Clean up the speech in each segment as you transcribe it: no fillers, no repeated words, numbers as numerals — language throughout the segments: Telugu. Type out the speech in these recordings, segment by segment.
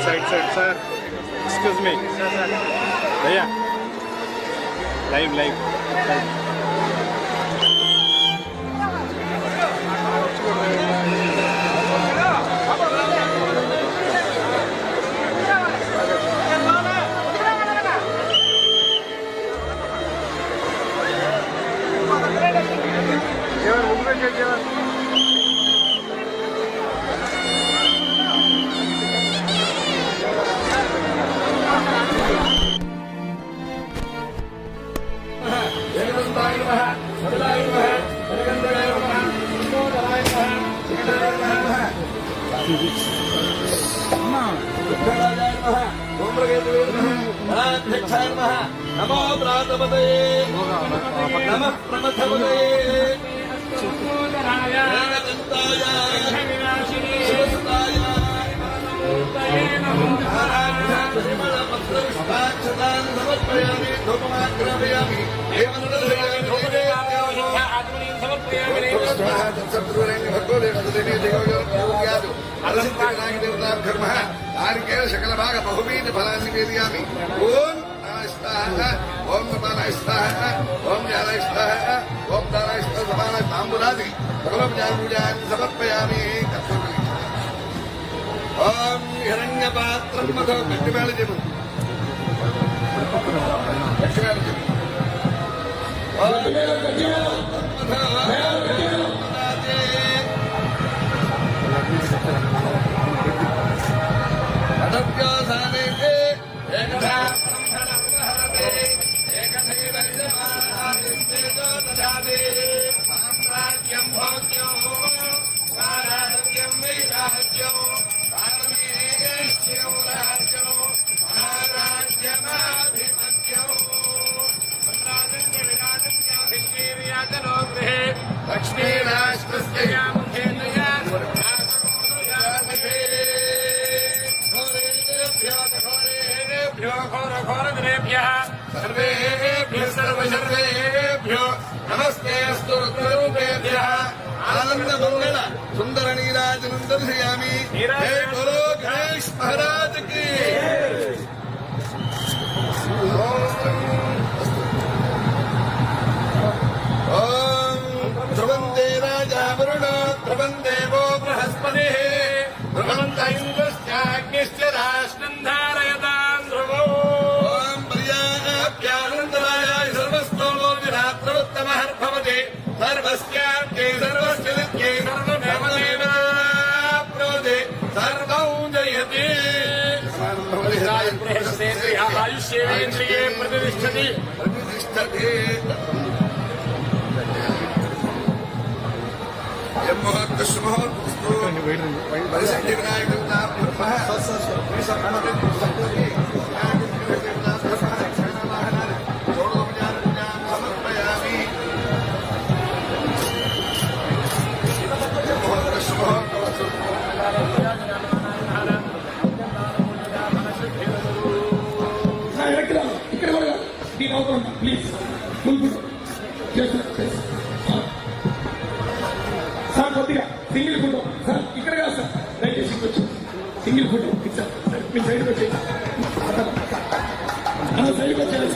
Side, sir. Excuse me. Bhaiya. Live. नमो प्रातपतये नमः प्रमथपतये चिन्ताय शिवसुताय परिमलपत्रपुष्पाक्षतान् समर्पयामि धूपमाग्रापयामि सकल भाग बहुवीन फलानि वेदयामि ओम ओम नमानाय स्वाहा ओम ज्ञानाय स्वाहा ओम दानाय स्वाहा समानाय तांबूलादि सकलपूजां समर्पयामि ओम हिरण्यपात्रं मधो कट्टिमेळजमु सर्वेभ्यो नमस्ते अस्तु रुद्ररूपेभ्यः आनंद मंगल सुंदर नीराजनं दर्शयामि। जय बोलो गणेश महाराज की। ओम ध्रुवन्ते राजा वरुण ध्रुवन् देवो बृहस्पतिः ध्रुवन्त इन्द्रश्चाग्निश्च राष्ट्रं धारयतां ध्रुवो। ओम पर्याप्यानन्दराय सर्वस्तोमो विरात्रोत्तमः सर्वस्याप्ये सर्वस्यलित्ये सर्वमेवदेवाप्नोति सर्वं जयति। आयुष्येन्द्रिये प्रतिष्ठति ప్లీజ్ సార్ కొద్దిగా సింగిల్ ఫోటో సార్ ఇక్కడ కాదు సార్ దయచేసి వచ్చి సింగిల్ ఫోటో సార్ మీ సైడ్కి వచ్చి సైడ్కి వచ్చేది సైడ్కి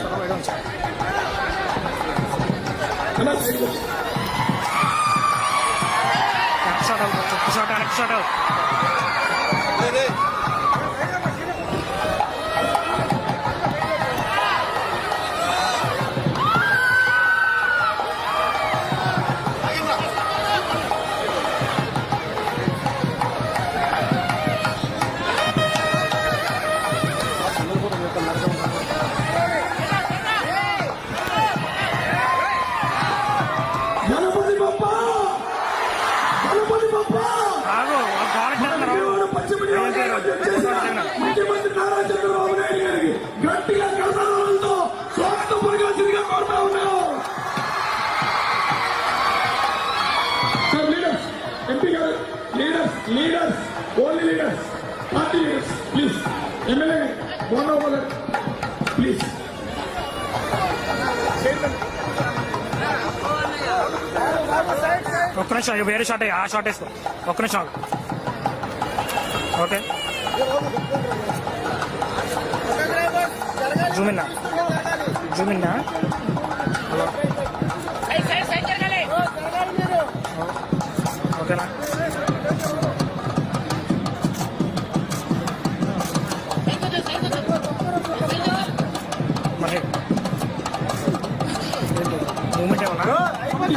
వచ్చి ముఖ్యమంత్రి నారా చంద్రబాబు నాయుడు గారికి గట్టిగా కర్ణాలతో స్వాగతం పలకాల్సిందిగా కోరుతా ఉన్నాం. సార్ లీడర్స్ ఎంపీ గారు leaders only leaders party leaders please MLA Mohan please ఒక్క నిమిషం వేరే షాట్ ఆ షాట్ వేసుకో ఒక్క నిమిషం ఓకే జూమిన్నా జూమిన్నా ఓకేనా మరి మూమెంట్ ఏమన్నా కమిటీ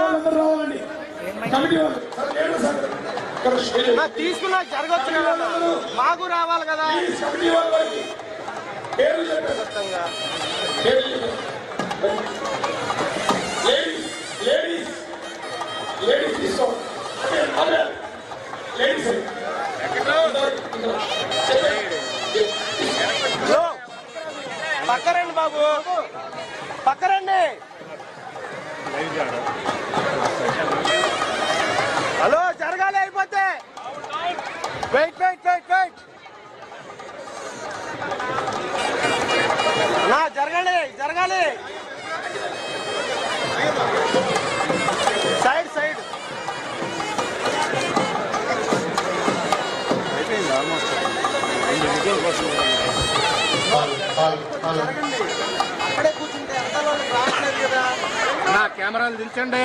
వాళ్ళందరూ రావాలండి. కమిటీ వాళ్ళు సార్, లేడు సార్. ఇక్కడ స్టేజ్ తీసుకున్నా జరగచ్చు కదా, మాకు రావాలి కదా. ప్లీజ్ కమిటీ వాళ్ళకి పేరు చెప్పండి. పేరు చెప్పండి. లేడీస్ లేడీస్ లేడీస్ తీసుకోండి. అదే లేడీస్ పక్కరండి బాబు, పక్కరండి. హలో, జరగాలి అయిపోతే. వెయిట్ వెయిట్ వెయిట్ వెయిట్ నా జరగాలి జరగాలి. సైడ్ సైడ్ అయిపోయింది ఆల్మోస్ట్. అక్కడే కూర్చుంటే అంతలో రావట్లేదు కదా. నా కెమెరాలు దించండి.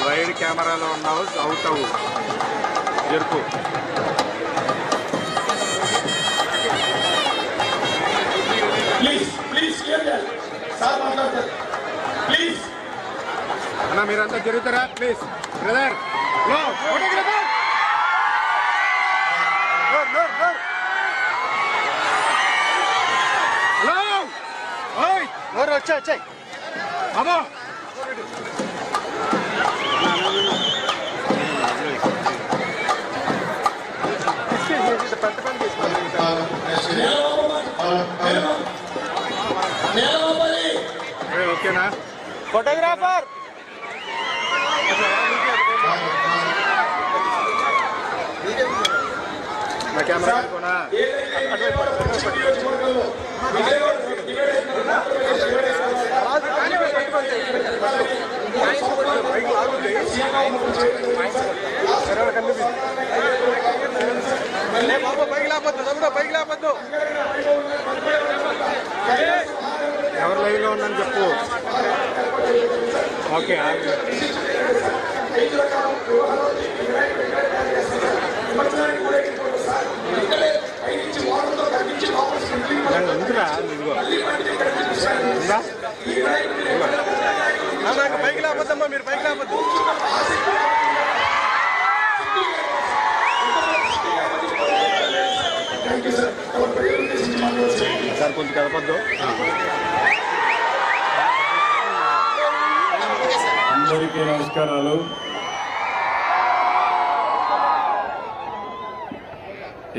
వైడ్ కెమెరాలో ఉన్నావు, అవుట్ అవు జరుపు. ప్లీజ్ ప్లీజ్ క్లియర్ చేయాలి సార్, మాట్లాడతారు ప్లీజ్. అన్న మీరంతా జరుగుతారా please. Brother no photographer. Hello, ఓయ్ ఎవరు వచ్చాయి అమ్మా. పెద్ద పని ఓకేనా ఫోటోగ్రాఫర్. నా కెమెరా కూడా పైకి లేపద్దు, పైకి లేపద్దు. ఎవరు లైవ్ లో ఉందని చెప్పు. ఓకే ఎందుకురా నాకు పైకి లేపద్దమ్మా, మీరు పైకి లేపద్దు. సార్ కొంచెం కలపద్దు. అందరికీ నమస్కారాలు.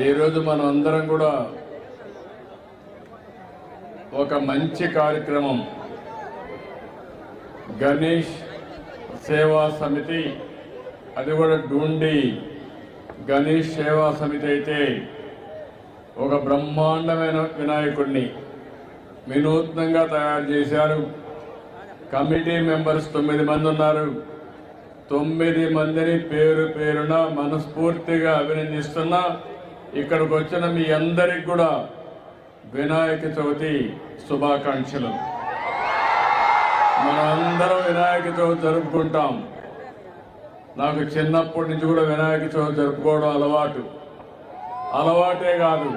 ఈరోజు మనం అందరం కూడా ఒక మంచి కార్యక్రమం, గణేష్ సేవా సమితి, అది కూడా డూండి గణేష్ సేవా సమితి అయితే ఒక బ్రహ్మాండమైన వినాయకుడిని వినూత్నంగా తయారు చేశారు. కమిటీ మెంబర్స్ 9 మంది ఉన్నారు. 9 మందిని పేరు పేరున మనస్ఫూర్తిగా అభినందిస్తున్నా. ఇక్కడికి వచ్చిన మీ అందరికి కూడా వినాయక చవితి శుభాకాంక్షలు. మనమందరం వినాయక చవితి జరుపుకుంటాం. నాకు చిన్నప్పటి నుంచి కూడా వినాయక చవితి జరుపుకోవడం అలవాటే కాదు,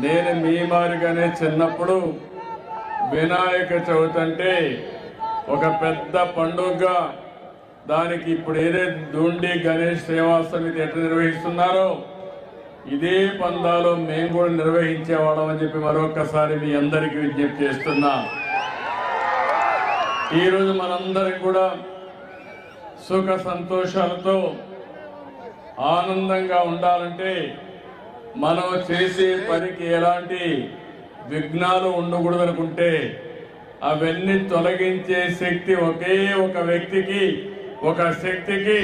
నేను మీ మాదిరిగానే చిన్నప్పుడు వినాయక చవితి అంటే ఒక పెద్ద పండుగగా, దానికి ఇప్పుడు ఏదైతే డూండి గణేష్ సేవా సమితి ఎట్లా నిర్వహిస్తున్నారో ఇదే పందాలో మేము కూడా నిర్వహించేవాళ్ళం అని చెప్పి మరొకసారి మీ అందరికీ విజ్ఞప్తి చేస్తున్నా. ఈరోజు మనందరం కూడా సుఖ సంతోషాలతో ఆనందంగా ఉండాలంటే మనం చేసే పనికి ఎలాంటి విఘ్నాలు ఉండకూడదనుకుంటే అవన్నీ తొలగించే శక్తి ఒకే ఒక వ్యక్తికి, ఒక శక్తికి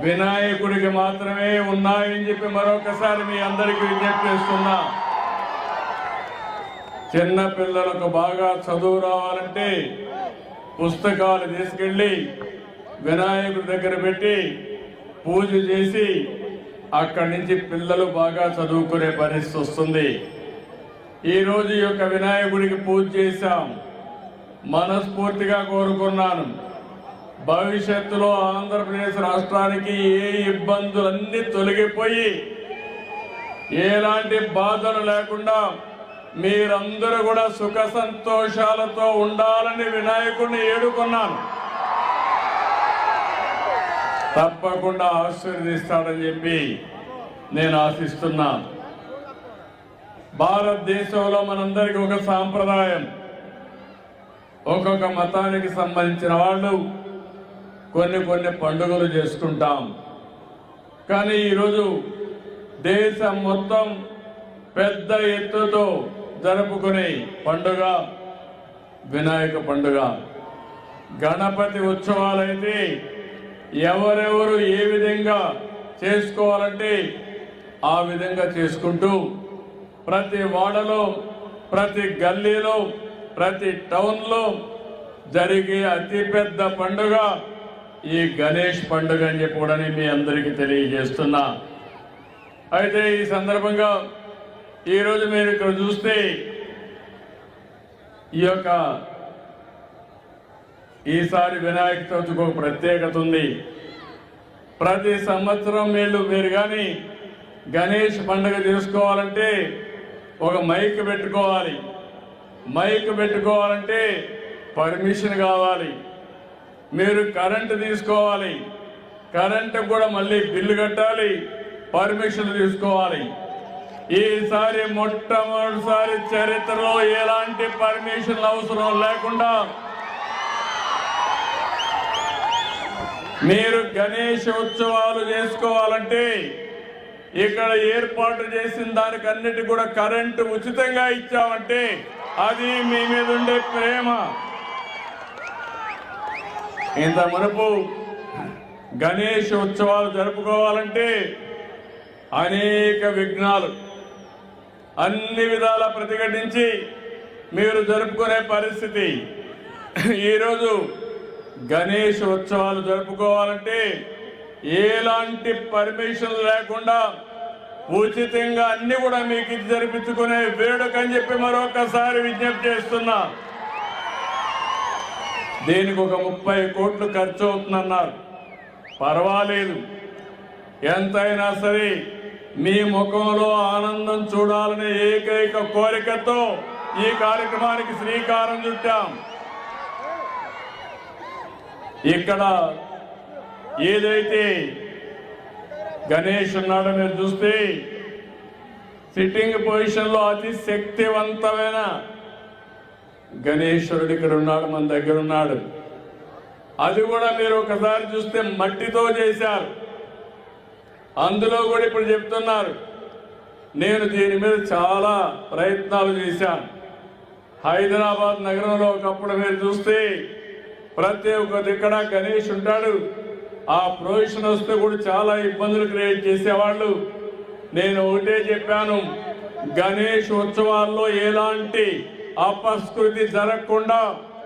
వినాయకుడికి మాత్రమే ఉన్నాయని చెప్పి మరొకసారి మీ అందరికీ విజ్ఞప్తి చేస్తున్నా. చిన్న పిల్లలకు బాగా చదువు రావాలంటే పుస్తకాలు తీసుకెళ్ళి వినాయకుడి దగ్గర పెట్టి పూజ చేసి అక్కడి నుంచి పిల్లలు బాగా చదువుకునే పరిస్థితి వస్తుంది. ఈరోజు ఈ యొక్క వినాయకుడికి పూజ చేశాం. మనస్ఫూర్తిగా కోరుకున్నాను, భవిష్యత్తులో ఆంధ్రప్రదేశ్ రాష్ట్రానికి ఏ ఇబ్బందులన్నీ తొలగిపోయి ఎలాంటి బాధలు లేకుండా మీరందరూ కూడా సుఖ సంతోషాలతో ఉండాలని వినాయకుడిని ఏడుకున్నాను. తప్పకుండా ఆశీర్వదిస్తాడని చెప్పి నేను ఆశిస్తున్నాను. భారతదేశంలో మనందరికీ ఒక సాంప్రదాయం, ఒక్కొక్క మతానికి సంబంధించిన వాళ్ళు కొన్ని పండుగలు చేసుకుంటాం. కానీ ఈరోజు దేశం మొత్తం పెద్ద ఎత్తుతో జరుపుకునే పండుగ వినాయక పండుగ. గణపతి ఉత్సవాలైతే ఎవరెవరు ఏ విధంగా చేసుకోవాలంటే ఆ విధంగా చేసుకుంటూ ప్రతి వాడలో, ప్రతి గల్లీలో, ప్రతి టౌన్లో జరిగే అతిపెద్ద పండుగ ఈ గణేష్ పండుగ అని చెప్పి కూడా మీ అందరికీ తెలియజేస్తున్నా. అయితే ఈ సందర్భంగా ఈరోజు మీరు ఇక్కడ చూస్తే ఈసారి వినాయక చవితికి ఒక ప్రత్యేకత ఉంది. ప్రతి సంవత్సరం మీరు కానీ గణేష్ పండుగ చేసుకోవాలంటే ఒక మైక్ పెట్టుకోవాలి. మైక్ పెట్టుకోవాలంటే పర్మిషన్ కావాలి. మీరు కరెంటు తీసుకోవాలి, కరెంటు కూడా మళ్ళీ బిల్లు కట్టాలి, పర్మిషన్ తీసుకోవాలి. ఈసారి మొట్టమొదటిసారి చరిత్రలో ఎలాంటి పర్మిషన్ అవసరం లేకుండా మీరు గణేష్ ఉత్సవాలు చేసుకోవాలంటే ఇక్కడ ఏర్పాటు చేసిన దానికి అన్నిటి కూడా కరెంటు ఉచితంగా ఇచ్చామంటే అది మీ మీద ఉండే ప్రేమ. ఇంత మునుపు గణేష్ ఉత్సవాలు జరుపుకోవాలంటే అనేక విఘ్నాలు అన్ని విధాల ప్రతిఘటించి మీరు జరుపుకునే పరిస్థితి. ఈరోజు గణేష్ ఉత్సవాలు జరుపుకోవాలంటే ఎలాంటి పర్మిషన్ లేకుండా ఉచితంగా అన్ని కూడా మీకు ఇది జరిపించుకునే వేడుక అని చెప్పి మరొకసారి విజ్ఞప్తి చేస్తున్నా. దీనికి ఒక 30 కోట్లు ఖర్చు అవుతుందన్నారు. పర్వాలేదు, ఎంతైనా సరే మీ ముఖంలో ఆనందం చూడాలనే ఏకైక కోరికతో ఈ కార్యక్రమానికి శ్రీకారం చుట్టాం. ఇక్కడ ఏదైతే గణేష్ ఉన్నాడో మీరు చూస్తే సిట్టింగ్ పొజిషన్ లో అతి శక్తివంతమైన గణేశ్వరుడు ఇక్కడ ఉన్నాడు, మన దగ్గర ఉన్నాడు. అది కూడా మీరు ఒకసారి చూస్తే మట్టితో చేశారు. అందులో కూడా ఇప్పుడు చెప్తున్నారు, నేను దీని మీద చాలా ప్రయత్నాలు చేశాను. హైదరాబాద్ నగరంలో ఒకప్పుడు మీరు చూస్తే ప్రతి ఒక్క దిక్కడ గణేష్ ఉంటాడు. ఆ ప్రొవిషన్ వస్తే కూడా చాలా ఇబ్బందులు క్రియేట్ చేసేవాళ్ళు. నేను ఒకటే చెప్పాను, గణేష్ ఉత్సవాల్లో ఎలాంటి అపస్కృతి జరగకుండా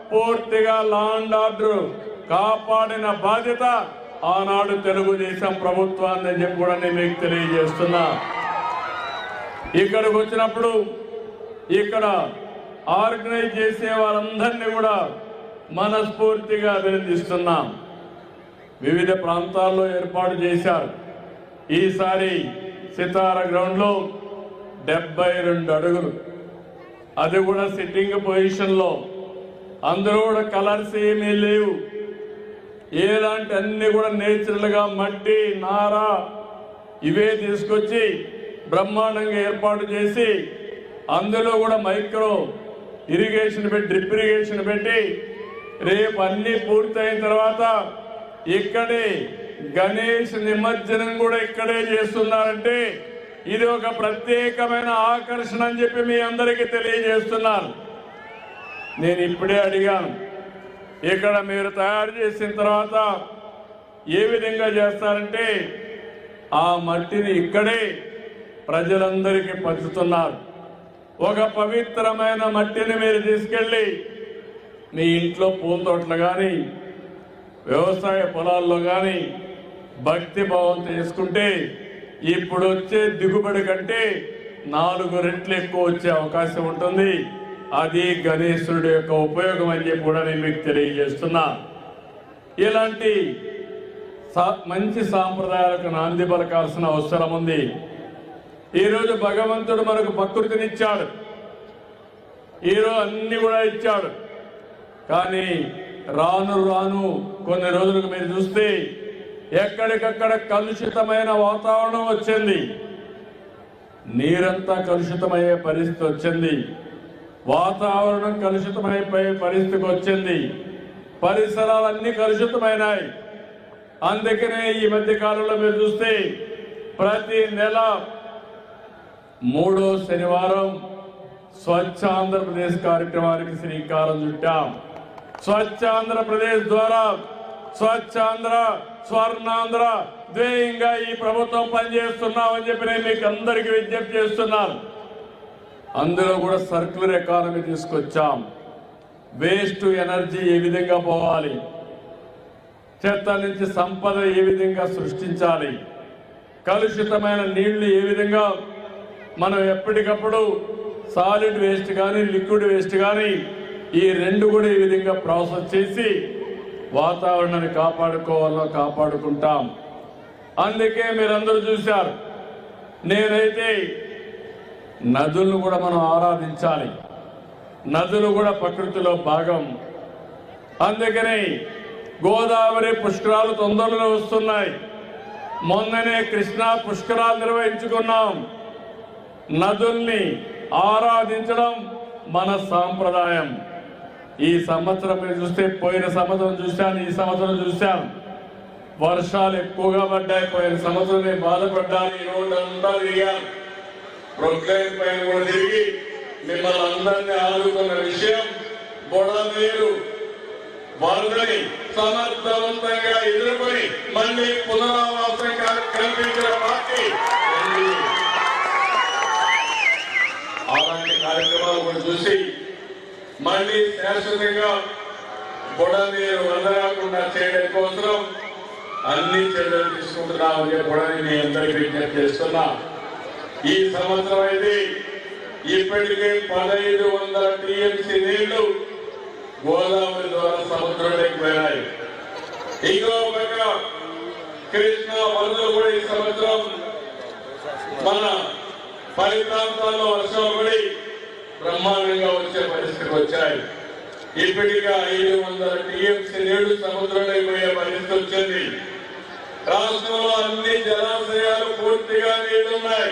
పూర్తిగా లా అండ్ ఆర్డర్ కాపాడిన బాధ్యత ఆనాడు తెలుగుదేశం ప్రభుత్వాన్ని చెప్పి కూడా నేను మీకు తెలియజేస్తున్నా. ఇక్కడికి వచ్చినప్పుడు ఇక్కడ ఆర్గనైజ్ చేసే వాళ్ళందరినీ కూడా మనస్ఫూర్తిగా అభినందిస్తున్నాం. వివిధ ప్రాంతాల్లో ఏర్పాటు చేశారు. ఈసారి సితార గ్రౌండ్ లో 72 అడుగులు, అది కూడా సిట్టింగ్ పొజిషన్ లో. అందరూ కూడా కలర్స్ ఏమీ లేవు, ఎలాంటి అన్ని కూడా నేచురల్ గా మట్టి, నార ఇవే తీసుకొచ్చి బ్రహ్మాండంగా ఏర్పాటు చేసి అందులో కూడా మైక్రో ఇరిగేషన్ పెట్టి, డ్రిప్ ఇరిగేషన్ పెట్టి రేపు అన్ని పూర్తయిన తర్వాత ఇక్కడే గణేష్ నిమజ్జనం కూడా ఇక్కడే చేస్తున్నారంటే ఇది ఒక ప్రత్యేకమైన ఆకర్షణ అని చెప్పి మీ అందరికీ తెలియజేస్తున్నాను. నేను ఇప్పుడే అడిగాను, ఇక్కడ మీరు తయారు చేసిన తర్వాత ఏ విధంగా చేస్తారంటే ఆ మట్టిని ఇక్కడే ప్రజలందరికీ పంచుతున్నారు. ఒక పవిత్రమైన మట్టిని మీరు తీసుకెళ్ళి మీ ఇంట్లో పూల తోటలు కానీ వ్యవసాయ పొలాల్లో కానీ భక్తి భావంతో చేసుకుంటే ఇప్పుడు వచ్చే దిగుబడి కంటే 4 రెట్లు ఎక్కువ వచ్చే అవకాశం ఉంటుంది. అది గణేశుడి యొక్క ఉపయోగం అని చెప్పి కూడా నేను మీకు తెలియజేస్తున్నా. ఇలాంటి మంచి సాంప్రదాయాలకు నాంది పలకాల్సిన అవసరం ఉంది. ఈరోజు భగవంతుడు మనకు ప్రకృతినిచ్చాడు, ఈరోజు అన్ని కూడా ఇచ్చాడు. కానీ రాను రాను కొన్ని రోజులకు మీరు చూస్తే ఎక్కడికక్కడ కలుషితమైన వాతావరణం వచ్చింది. నీరంతా కలుషితమయ్యే పరిస్థితి వచ్చింది, వాతావరణం కలుషితమైపోయే పరిస్థితికి వచ్చింది, పరిసరాలన్నీ కలుషితమైనాయి. అందుకనే ఈ మధ్య కాలంలో మీరు చూస్తే ప్రతి నెల 3వ శనివారం స్వచ్ఛ ఆంధ్రప్రదేశ్ కార్యక్రమానికి శ్రీకారం చుట్టాం. స్వచ్ఛ ఆంధ్రప్రదేశ్ ద్వారా స్వచ్ఛాంధ్ర స్వర్ణాంధ్ర ధ్యేయంగా ఈ ప్రభుత్వం పనిచేస్తున్నామని చెప్పి నేను మీకు అందరికీ విజ్ఞప్తి చేస్తున్నాను. అందులో కూడా సర్క్యులర్ ఎకానమీ తీసుకొచ్చాం. వేస్ట్ టు ఎనర్జీ ఏ విధంగా పోవాలి, చెత్త నుంచి సంపద ఏ విధంగా సృష్టించాలి, కలుషితమైన నీళ్లు ఏ విధంగా మనం ఎప్పటికప్పుడు సాలిడ్ వేస్ట్ కానీ లిక్విడ్ వేస్ట్ కానీ ఈ 2 కూడా ఈ విధంగా ప్రాసెస్ చేసి వాతావరణాన్ని కాపాడుకోవాలో కాపాడుకుంటాం. అందుకే మీరందరూ చూశారు, నేనైతే నదులను కూడా మనం ఆరాధించాలి. నదులు కూడా ప్రకృతిలో భాగం. అందుకని గోదావరి పుష్కరాలు తొందరలో వస్తున్నాయి. మొన్ననే కృష్ణా పుష్కరాలు నిర్వహించుకున్నాం. నదుల్ని ఆరాధించడం మన సాంప్రదాయం. ఈ సంవత్సరం మీరు చూస్తే పోయిన సంవత్సరం చూశాను, ఈ సంవత్సరం చూశాను. వర్షాలు ఎక్కువగా పడ్డాయి. పోయిన సంవత్సరం నేను బాధపడ్డాను. ఈ రోడ్డంతా తిరిగాను, ప్రొక్లైన్ పైన కూడా తిరిగి మిమ్మల్ని అందరినీ ఆదుకున్న విషయం బొడమేరు వరదని సమర్థవంతంగా ఎదుర్కొని మళ్ళీ పునరావాసం కల్పించిన పార్టీ. అలాంటి కార్యక్రమాలు కూడా చూసి మళ్ళీ శాశ్వతంగా బొడమేరు వదలకుండా చేయడం కోసం అన్ని చర్యలు తీసుకుంటున్నామని చెప్పడానికి మీ అందరికీ విజ్ఞప్తి చేస్తున్నా. ఈ సంవత్సరం అయితే ఇప్పటికే 1500 టీఎంసీ నీళ్లు గోదావరి ద్వారా సముద్రంలోకి వెళ్ళాయి. ఇంకో పక్క కృష్ణా వరదలు కూడా ఈ సంవత్సరం మన పలు ప్రాంతాల్లో వర్షాలు పడి బ్రహ్మాండంగా వచ్చే పరిస్థితికి వచ్చాయి. ఇప్పటిగా 500 టీఎంసీ నీళ్లు సముద్రంలోకి పోయే పరిస్థితి వచ్చింది. రాష్ట్రంలో అన్ని జలాశయాలు పూర్తిగా నీళ్లున్నాయి.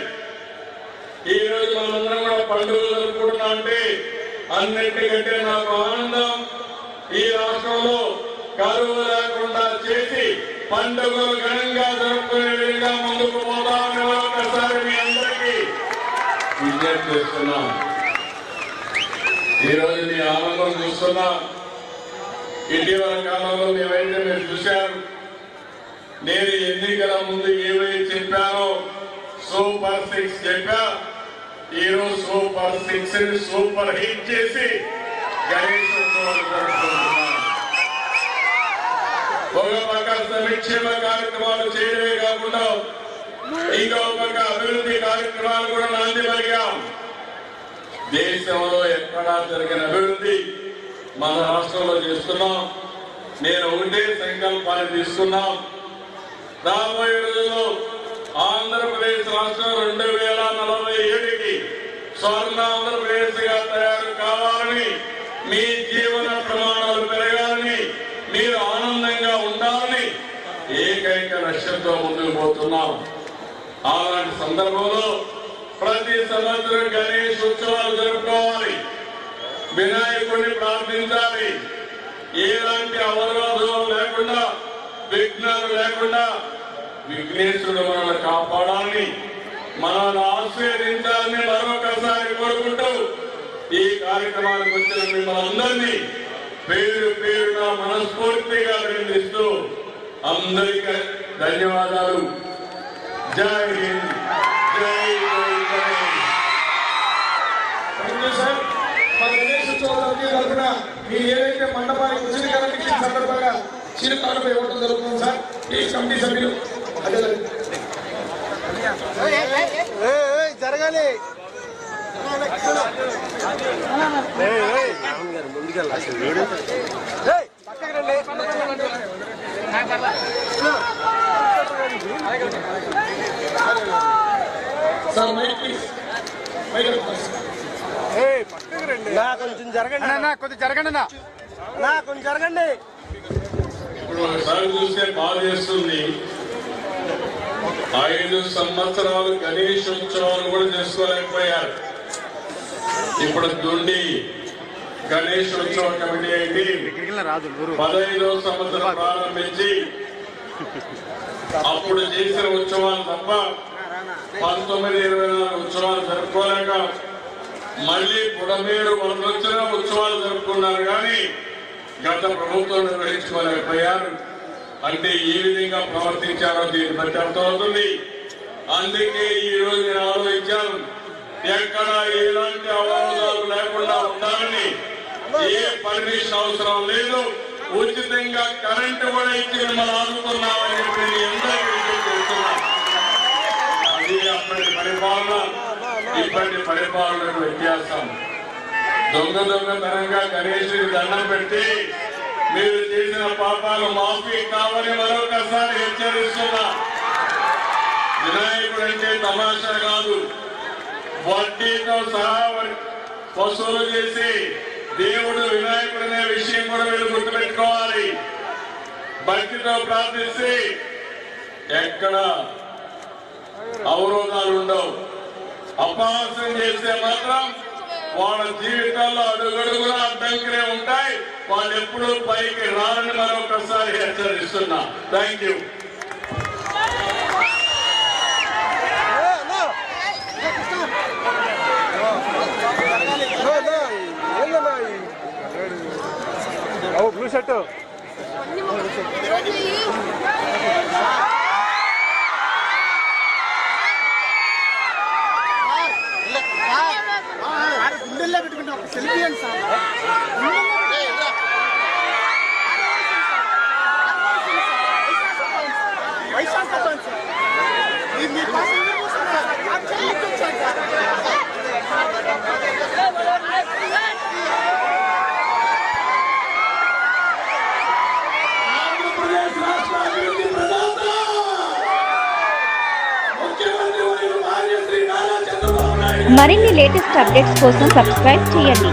ఈ రోజు మనందరం కూడా పండుగలు జరుపుకుంటున్నా అంటే అన్నింటికంటే నాకు ఆనందం, ఈ రాష్ట్రంలో కరువు లేకుండా చేసి పండుగలు ఘనంగా జరుపుకునే విధంగా ముందుకు పోదామని ఒకసారి మీ అందరికీ విజ్ఞప్తి చేస్తున్నాం. ఈరోజు మీ ఆనందం చూస్తున్నా. ఇటీవల కాలంలో మేమైతే మీరు చూశారు, నేను ఎన్నికల ముందు ఏవైతే చెప్పానో సూపర్ 6 చెప్పా. ఈరోజు సూపర్ 6 ని సూపర్ హిట్ చేసి గణేశోత్సవాలు జరుపుకుంటున్నాం. ఒక పక్క సంక్షేమ కార్యక్రమాలు చేయడమే కాకుండా ఇంకో పక్క అభివృద్ధి కార్యక్రమాలు కూడా నాంది పలికాం. దేశంలో ఎక్కడా జరిగిన అభివృద్ధి మన రాష్ట్రంలో చేస్తున్నాం. నేను ఒకటే సంకల్పాన్ని తీసుకున్నాం, రాబోయే రోజుల్లో ఆంధ్రప్రదేశ్ రాష్ట్రం 2047కి స్వర్ణ ఆంధ్రప్రదేశ్ గా తయారు కావాలని, మీ జీవన ప్రమాణాలు పెరగాలని, మీరు ఆనందంగా ఉండాలని ఏకైక లక్ష్యంతో ముందుకు పోతున్నాం. అలాంటి సందర్భంలో ప్రతి సంవత్సరం గణేష్ ఉత్సవాలు జరుపుకోవాలి, వినాయకుడిని ప్రార్థించాలి. ఎలాంటి అవరోధాలు లేకుండా, విఘ్నాలు లేకుండా విఘ్నేశ్వరుడు మనల్ని కాపాడాలని, మనల్ని ఆశీర్వదించాలని మరొకసారి కోరుకుంటూ ఈ కార్యక్రమానికి వచ్చిన మిమ్మల్ని అందరినీ పేరు పేరున మనస్ఫూర్తిగా అభినందిస్తూ అందరికీ ధన్యవాదాలు. జై హింద్, జై గణేష్. సార్ మన గణేష్ ఉత్సవం కమిటీ తరఫున మీరు ఏదైతే మండపానికి ఉచిత కరెంట్ ఇచ్చిన సందర్భంగా చిరుకానుక ఇవ్వడం జరుగుతుంది సార్. ఈ కమిటీ సభ్యులు జరగాలి. Sir mic please. కొంచెం జరగండి అన్న, కొంచెం జరగండి అన్న, కొంచెం జరగండి. ఇప్పుడు ఒకసారి చూస్తే బాగా చేస్తుంది. 5 సంవత్సరాలు గణేష్ ఉత్సవాలు కూడా చేసుకోలేకపోయారు. ఇప్పుడు దుండి గణేష్ ఉత్సవ కమిటీ అయింది. 15వ సంవత్సరం ప్రారంభించి అప్పుడు చేసిన ఉత్సవాలు తప్ప 19-24 ఉత్సవాలు జరుపుకోలేక మళ్ళీ బుడమేరు వరదొచ్చిన ఉత్సవాలు జరుపుకున్నారు. కానీ గత ప్రభుత్వం నిర్వహించుకోలేకపోయారు. అంటే ఈ విధంగా ప్రవర్తించారో దీన్ని బట్టి అర్థమవుతుంది. అందుకే ఈ రోజు నేను ఆలోచించాను, ఎక్కడ ఎలాంటి అవరోధాలు లేకుండా ఉండాలని. ఏ పర్మిషన్ అవసరం లేదు, ఉచితంగా కరెంటు కూడా ఇచ్చి మిమ్మల్ని ఆదుకున్నామని చెప్పి అందరికీ చెప్తున్నాను. అది అప్పటి పరిపాలన, ఇప్పటి పరిపాలనకు వ్యత్యాసం. దొంగతనంగా గణేశుడికి దండం పెట్టి మీరు చేసిన పాపాలు మాఫీ కావని మరొకసారి హెచ్చరిస్తున్నా. వినాయకుడు అంటే తమాషా కాదు. వడ్డీతో సహా వసూలు చేసి దేవుడు వినాయకుడు అనే విషయం కూడా మీరు గుర్తుపెట్టుకోవాలి. భక్తితో ప్రార్థిస్తే ఎక్కడ అవరోధాలు ఉండవు. అపహాస్యం చేస్తే మాత్రం వాళ్ళ జీవితాల్లో అడుగడుగునా అడ్డంకులే ఉంటాయి. వాళ్ళు ఎప్పుడూ పైకి రారని మరొకసారి హెచ్చరిస్తున్నా. Thank you. బ్లూ షర్ట్ గుండెల్లో పెట్టుకుంటే ఒక సెల్ఫీ అండి సార్. వైశాఖ ఆంధ్రప్రదేశ్ రాష్ట్ర అభివృద్ధి ప్రదాత ముఖ్యమంత్రి శ్రీ నారా చంద్రబాబు నాయుడు. మరిన్ని లేటెస్ట్ అప్డేట్స్ కోసం సబ్స్క్రైబ్ చేయండి.